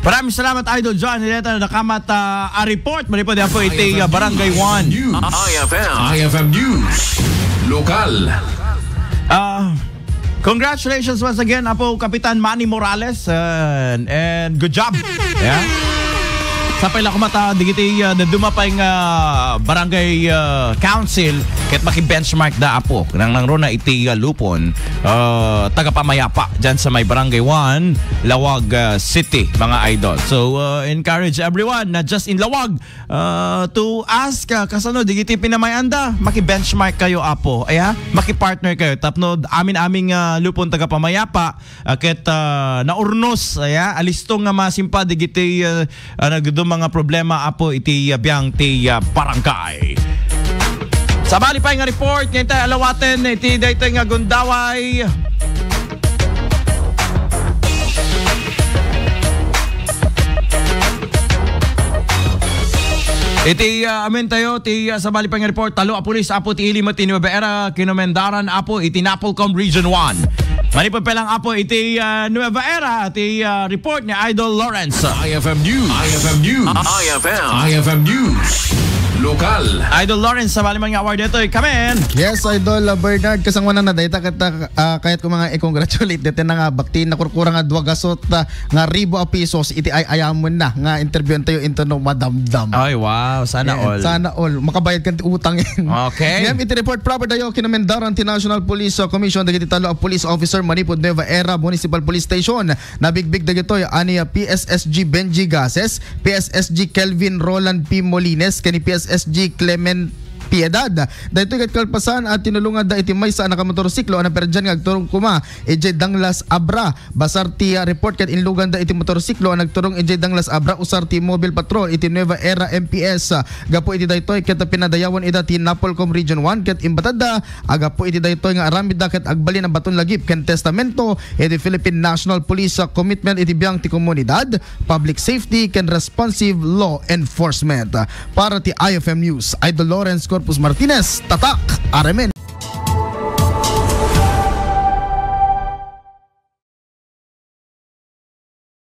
Maraming salamat Idol John. Nileta na nakamat a report. Malipod yan po iti Barangay 1. IFM News. Lokal. Congratulations once again Apo Kapitan Manny Morales and good job. Yeah. Sa pala kumata digiti na dumapay nga barangay council ket maki-benchmark da Apo nang ron na iti lupon taga pamayapa diyan sa may barangay 1 Lawag City mga idol. So encourage everyone not just in Lawag to ask kasano digiti pinamayanda maki-benchmark kayo Apo. Aya maki-partner kayo tapno aming lupon taga pamayapa ket naurnos aya alistong nga masimpa digiti nagdum mga problema Apo iti biyang ti barangay. Sabali pa nga report ngayon tayo alawaten iti dayto nga Gundaway. Iti amen tayo ti sabali pa nga report talo a pulis Apo ti Ilim ti Nueva Era kinomendaran Apo iti Napolcom Region 1. Manipod pa lang Apo iti Nueva Era iti report ni Idol Lawrence. IFM News. IFM News. Lokal. Idol Lawrence, sa bali nga award dito, kamen. Yes, Idol Bernard, kasangwanan na dayta kahit ko mga i-congratulate dito na nga bakti na kurkura nga 2 gasot nga ribo a pesos iti ayamon na nga interview tayo into no madamdam. Ay wow, sana all. Sana all makabayad kan ti utang. Okay. Ngem iti report proper dayo kinamendaran ti National Police Commission dagiti talo a police officer Manipod Nueva Era Municipal Police Station nabigbig dagitoy ani PSSG Benji Gases, PSSG Kelvin Roland P Molines kani PSSG Clement Piedad. Dahito kat kalpasan at tinulungan da iti maysa na motorsiklo ana perjan nga agturong kuma EJ Danglas Abra basar ti report kat inlugan da iti motorsiklo ang nagturong EJ Danglas Abra usar ti mobile patrol iti Nueva Era MPS gapo iti daytoy ket pinadayawan ida ti Napolcom Region 1 ket imbatad da agapo iti daytoy nga aramid da ket agbalin ang baton lagip ken testamento iti Philippine National Police commitment iti biyang ti komunidad, public safety ken responsive law enforcement. Para ti IFM News, Idol Lawrence Corpus Martinez, tatak, Aremen.